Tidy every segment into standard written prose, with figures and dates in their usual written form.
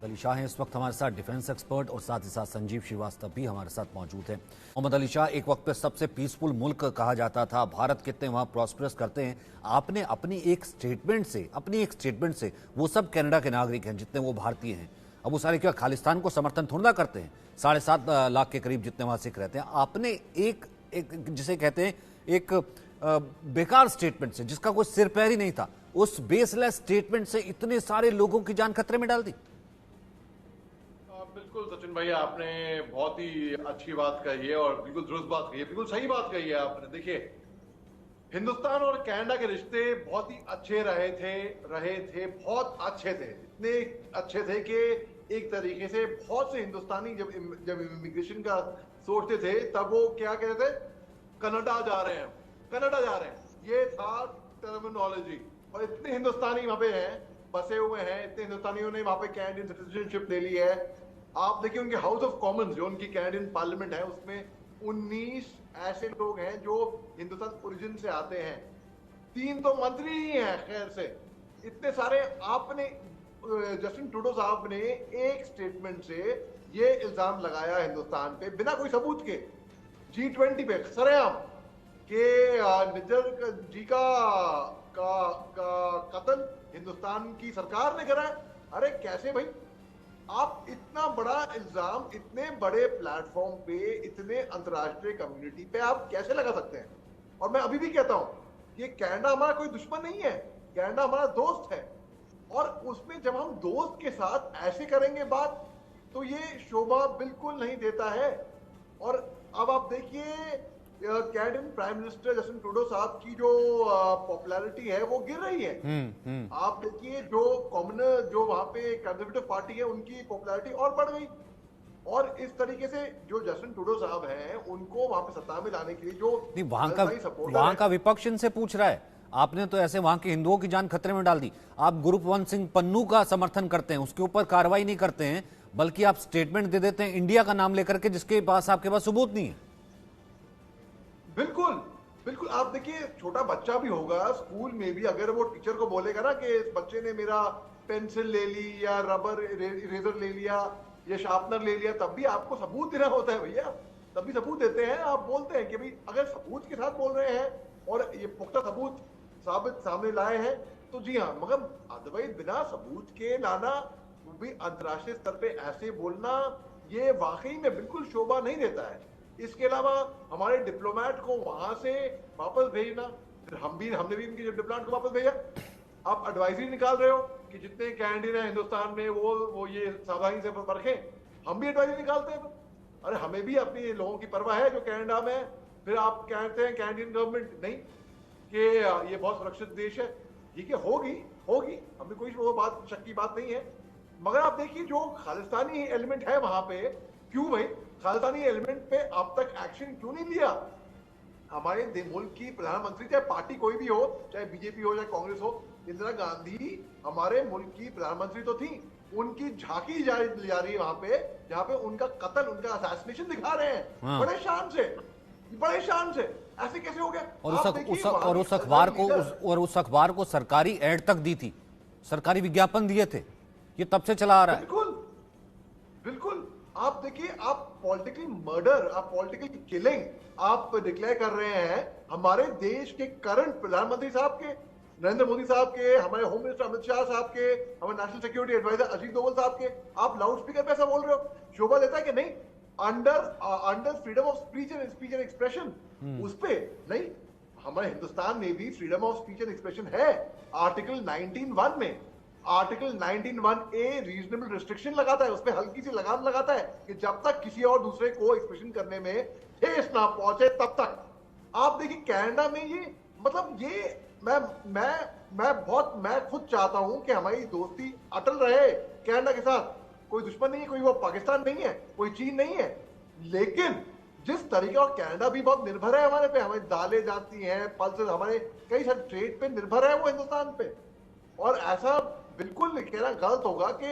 अली शाह हैं इस वक्त हमारे साथ, डिफेंस एक्सपर्ट, और साथ ही साथ संजीव श्रीवास्तव भी हमारे साथ मौजूद हैं। मोहम्मद अली शाह, एक वक्त पे सबसे पीसफुल मुल्क कहा जाता था, भारत कितने वहाँ प्रॉस्परस करते हैं। आपने अपनी एक स्टेटमेंट से वो सब कनाडा के नागरिक हैं जितने वो भारतीय हैं, अब वो सारे क्या खालिस्तान को समर्थन थोड़ा ना करते हैं? 7.5 लाख के करीब जितने वहाँ सिख रहते हैं। आपने एक जिसे कहते हैं एक बेकार स्टेटमेंट से, जिसका कोई सिर पैर ही नहीं था, उस बेसलेस स्टेटमेंट से इतने सारे लोगों की जान खतरे में डाल दी। बिल्कुल सचिन भाई, आपने बहुत ही अच्छी बात कही है और बिल्कुल दुरुस्त बात कही है, बिल्कुल सही बात कही है आपने। देखिए, हिंदुस्तान और कनाडा के रिश्ते बहुत ही अच्छे रहे थे, बहुत अच्छे थे, इतने अच्छे थे कि एक तरीके से बहुत से हिंदुस्तानी जब इमिग्रेशन का सोचते थे तब वो क्या कहते थे, कनाडा जा रहे हैं, ये था टर्मिनोलॉजी। और इतने हिंदुस्तानी वहां पे हैं, बसे हुए हैं, इतने हिंदुस्तानियों ने वहां पे कैनेडियन सिटीजनशिप ले ली है। आप देखिए उनके हाउस ऑफ कॉमन्स, जो उनकी कैनेडियन पार्लियामेंट है, उसमें 19 ऐसे लोग हैं जो हिंदुस्तान ओरिजिन से आते हैं। 3 तो मंत्री ही हैं खैर से। इतने सारे आपने जस्टिन ट्रूडो साहब ने एक स्टेटमेंट से ये इल्जाम लगाया हिंदुस्तान पे बिना कोई सबूत के, G20 पे सरेआम, कि निज्जर जी का कत्ल हिंदुस्तान की सरकार ने करा है। अरे कैसे भाई, आप इतना बड़ा इल्जाम इतने बड़े प्लेटफॉर्म पे, इतने अंतर्राष्ट्रीय कम्युनिटी पे आप कैसे लगा सकते हैं? और मैं अभी भी कहता हूं कि कनाडा हमारा कोई दुश्मन नहीं है, कनाडा हमारा दोस्त है। और उसमें जब हम दोस्त के साथ ऐसे करेंगे बात, तो ये शोभा बिल्कुल नहीं देता है। और अब आप देखिए, Canadian prime minister Justin Trudeau साहब की जो पॉपुलैरिटी है वो गिर रही है। आप देखिए, जो कॉमनर, जो वहां पे कंजर्वेटिव पार्टी है, उनकी पॉपुलैरिटी और बढ़ गई। और इस तरीके से जो जस्टिन ट्रूडो साहब हैं, उनको वहां पे सत्ता में लाने के लिए जो वहां का विपक्ष इनसे पूछ रहा है, आपने तो ऐसे वहां के हिंदुओं की जान खतरे में डाल दी। आप गुरप्रीत सिंह पन्नू का समर्थन करते हैं, उसके ऊपर कार्रवाई नहीं करते हैं, बल्कि आप स्टेटमेंट दे देते हैं इंडिया का नाम लेकर के, जिसके पास आपके पास सबूत नहीं है। बिल्कुल बिल्कुल। आप देखिए, छोटा बच्चा भी होगा स्कूल में भी, अगर वो टीचर को बोलेगा ना कि इस बच्चे ने मेरा पेंसिल ले ली या रबर इरेजर ले लिया या शार्पनर ले लिया, तब भी आपको सबूत देना होता है भैया, तब भी सबूत देते हैं। आप बोलते हैं कि भाई अगर सबूत के साथ बोल रहे हैं और ये पुख्ता सबूत साबित सामने लाए हैं तो जी हाँ, मगर अदरवाइज बिना सबूत के लाना, वो भी अंतर्राष्ट्रीय स्तर पे ऐसे बोलना, ये वाकई में बिल्कुल शोभा नहीं देता है। इसके अलावा हमारे डिप्लोमेट को वहां से वापस भेजना, हमने भी इनके डिप्लोमेट को वापस भेजा। आप एडवाइजरी निकाल रहे हो कि जितने कैनेडियन है हिंदुस्तान में वो ये सावधानी से परखें। हम भी एडवाइजरी निकालते हैं। अरे हमें भी अपने लोगों की परवाह है जो कनाडा में है। फिर आप कहते हैं कैनेडियन गवर्नमेंट नहीं कि ये बहुत सुरक्षित देश है। ठीक है, होगी, हमें कोई वो बात, शक की बात नहीं है। मगर आप देखिए, जो खालिस्तानी एलिमेंट है वहां पे, क्यों भाई खालिस्तानी एलिमेंट पे अब तक एक्शन क्यों नहीं लिया? हमारे मुल्क की प्रधानमंत्री, चाहे पार्टी कोई भी हो, चाहे बीजेपी हो, चाहे कांग्रेस हो, इंदिरा गांधी हमारे मुल्क की प्रधानमंत्री तो थी। उनकी झांकी जा रही है वहां पे, जहां पे उनका कत्ल, उनका असैसिनेशन दिखा रहे हैं। हाँ। बड़े शान से ऐसे कैसे हो गया? उस अखबार को सरकारी एड तक दी थी, सरकारी विज्ञापन दिए थे, ये तब से चला आ रहा है। बिल्कुल। आप देखिए, आप पॉलिटिकल मर्डर, आप पॉलिटिकल किलिंग आप डिक्लेयर कर रहे हैं हमारे देश के करंट प्रधानमंत्री साहब के, नरेंद्र मोदी साहब के, हमारे होम मिनिस्टर अमित शाह साहब के, हमारे national security adviser Ajit Doval साहब के। आप लाउड स्पीकर पे ऐसा बोल रहे हो? शोभा देता है कि नहीं? Under freedom of speech and expression, उस पे नहीं। हमारे हिंदुस्तान में भी freedom of speech and expression है। आर्टिकल 19(1) में, आर्टिकल 19(1)A रीजनेबल रिस्ट्रिक्शन लगाता है, उसपे हल्की सी लगाम लगाता है कि जब तक किसी और दूसरे को एक्सप्रेशन करने में ठेस ना पहुंचे तब तक। आप देखिए कनाडा में ये, मतलब ये मैं खुद चाहता हूं कि हमारी दोस्ती अटल रहे कनाडा के साथ। कोई दुश्मन नहीं है, कोई वो पाकिस्तान नहीं है, कोई चीन नहीं है। लेकिन जिस तरीके, और कनाडा भी बहुत निर्भर है हमारे पे, हमारी दालें जाती हैं, पल्सेस, हमारे कई सारे ट्रेड पे निर्भर है वो हिंदुस्तान पे। और ऐसा बिल्कुल कहना गलत होगा कि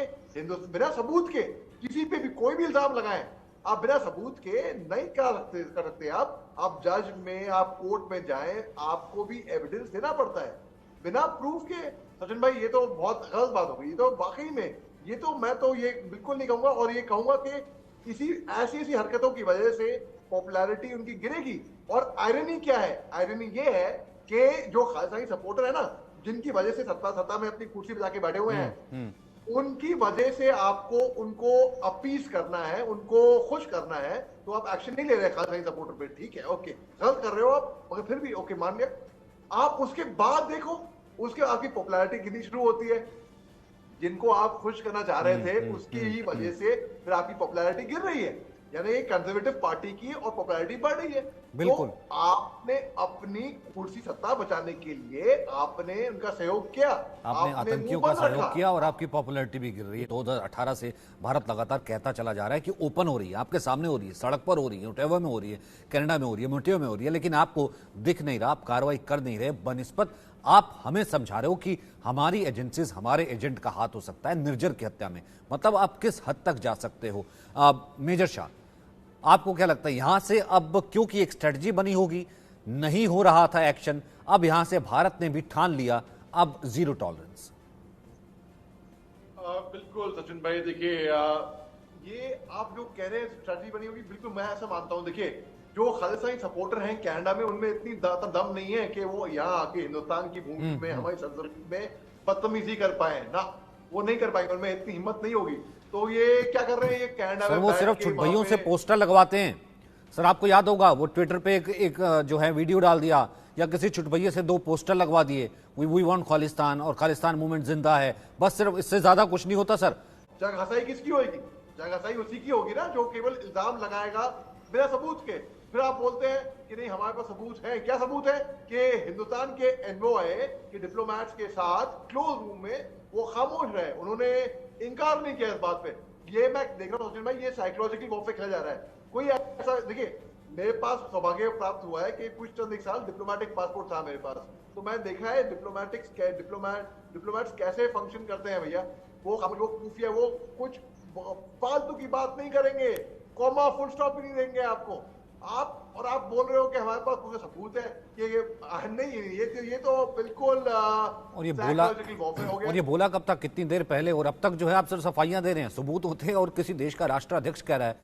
बिना सबूत के किसी पे भी कोई भी इल्जाम लगाएं। आप बिना सबूत के नहीं कर सकते। आप जज में, आप कोर्ट में जाएं, आपको भी एविडेंस देना पड़ता है। बिना प्रूफ के, सचिन भाई, ये तो बहुत गलत बात हो गई। ये तो वाकई में ये तो मैं तो ये बिल्कुल नहीं कहूंगा, और ये कहूंगा कि इसी ऐसी ऐसी हरकतों की वजह से पॉपुलैरिटी उनकी गिरेगी। और आयरनी क्या है? आयरनी ये है कि जो खालिस्तानी सपोर्टर है ना, जिनकी वजह से सत्ता में अपनी कुर्सी पे जाके बैठे हुए हैं, उनकी वजह से आपको उनको अपीस करना है, उनको खुश करना है, तो आप एक्शन नहीं ले रहे खालिस्तानी सपोर्टर पे। ठीक है, ओके, गलत कर रहे हो आप, मगर फिर भी ओके मान लिया। आप उसके बाद देखो, उसके आपकी पॉपुलैरिटी गिरनी शुरू होती है। जिनको आप खुश करना चाह रहे थे, उसकी ही वजह से फिर आपकी पॉपुलैरिटी गिर रही है, यानी कंजर्वेटिव पार्टी की और पॉपुलैरिटी बढ़ रही है। बिल्कुल। तो आपने अपनी कुर्सी सत्ता बचाने के लिए आपने उनका सहयोग किया, आपने आतंकियों मुंह का बंद सहयोग रखा। किया और आपकी पॉपुलैरिटी भी गिर रही है। 2018 से भारत लगातार कहता चला जा रहा है कि ओपन हो रही है, आपके सामने हो रही है, सड़क पर हो रही है, ओटावा में हो रही है, कनाडा में हो रही है, मोन्ट्रियो में हो रही है, लेकिन आपको दिख नहीं रहा, आप कार्रवाई कर नहीं रहे। बनिस्बत आप हमें समझा रहे हो कि हमारी एजेंसीज, हमारे एजेंट का हाथ हो सकता है निर्जर की हत्या में। मतलब आप किस हद तक जा सकते हो? मेजर शाह, आपको क्या लगता है यहां से अब, क्योंकि एक स्ट्रेटजी बनी होगी, नहीं हो रहा था एक्शन, अब यहां से भारत ने भी ठान लिया अब जीरो टॉलरेंस? बिल्कुल सचिन भाई, देखिए ये आप जो कह रहे हैं स्ट्रेटजी बनी होगी, बिल्कुल मैं ऐसा मानता हूं। देखिए, जो खालिस्तानी सपोर्टर हैं कनाडा में, उनमें इतनी दम नहीं है कि वो यहाँ आके हिंदुस्तान की भूमि में, हमारी सरजमीन में बदतमीजी कर पाए ना, वो नहीं कर पाएंगे, उनमें इतनी हिम्मत नहीं होगी। तो ये क्या कर रहे हैं, ये कनाडा सर में वो बैठ सिर्फ के छुटभइयों वहाँ से पे- पोस्टर लगवाते हैं। सर आपको याद होगा वो ट्विटर पे एक जो है वीडियो डाल दिया, या किसी छुटभइये से 2 पोस्टर लगवा दिए, वी वांट खालिस्तान और खालिस्तान मूवमेंट जिंदा है, बस सिर्फ इससे ज्यादा कुछ नहीं होता सर। जगहसाई किसकी होगी? जगहसाई उसी की होगी ना जो केवल इल्जाम लगाएगा बिना सबूत के। फिर आप बोलते हैं कि नहीं हमारे पास सबूत है। क्या सबूत है? कि हिंदुस्तान के एनवॉय के डिप्लोमैट्स के साथ क्लोज रूम में वो खामोश रहे, उन्होंने इनकार नहीं किया इस बात पे। ये मैं देख रहा हूँ भाई, ये साइकोलॉजिकल वॉरफेयर खेला जा रहा है। कोई ऐसा, देखिए मेरे पास सौभाग्य प्राप्त हुआ है कि कुछ चंद एक साल डिप्लोमेटिक पासपोर्ट था मेरे पास, तो मैं देखा है डिप्लोमेट्स कैसे फंक्शन करते हैं भैया। वो खुफिया, वो कुछ फालतू की बात नहीं करेंगे, कॉमा फुल स्टॉप भी नहीं देंगे आपको। आप बोल रहे हो कि हमारे पास पूरे सबूत है कि नहीं, ये तो बिल्कुल और ये बोला, psychological warfare हो गया। और ये बोला कब तक, कितनी देर पहले, और अब तक जो है आप सिर्फ सफाइयां दे रहे हैं। सबूत होते हैं और किसी देश का राष्ट्राध्यक्ष कह रहा है